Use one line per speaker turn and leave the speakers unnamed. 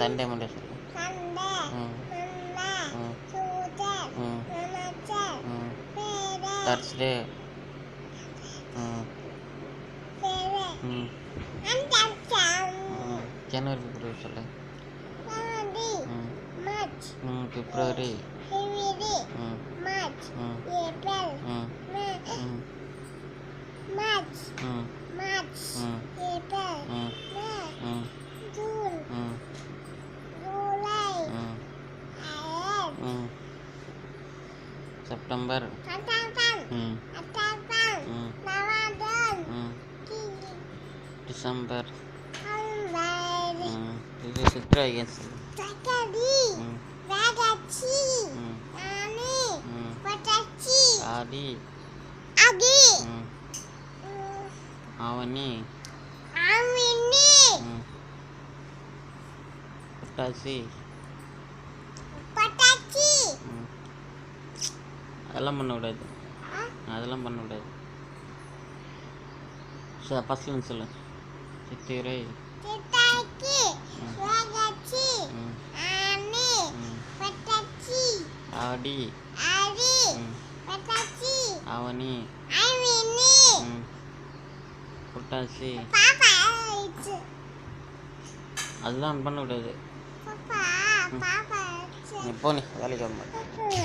Sunday Monday சொல்லு. Thursday. ஜனவரி பிப்ரவரி சொல்லு. பிப்ரவரி. September. December. இது சித்திரை. ஆடி. ஆவணி. புட்டாசி. அதெல்லாம் பண்ண விடாது. அதெல்லாம் பண்ண விடாது. ஃபஸ்ட்லேருந்து சொல்லு. சித்திரை. ஆடி. ஆவணி. புட்டாசி. அதெல்லாம் பண்ண விடாது. இப்போ நீ வேலைக்கு வர மாட்டேன்.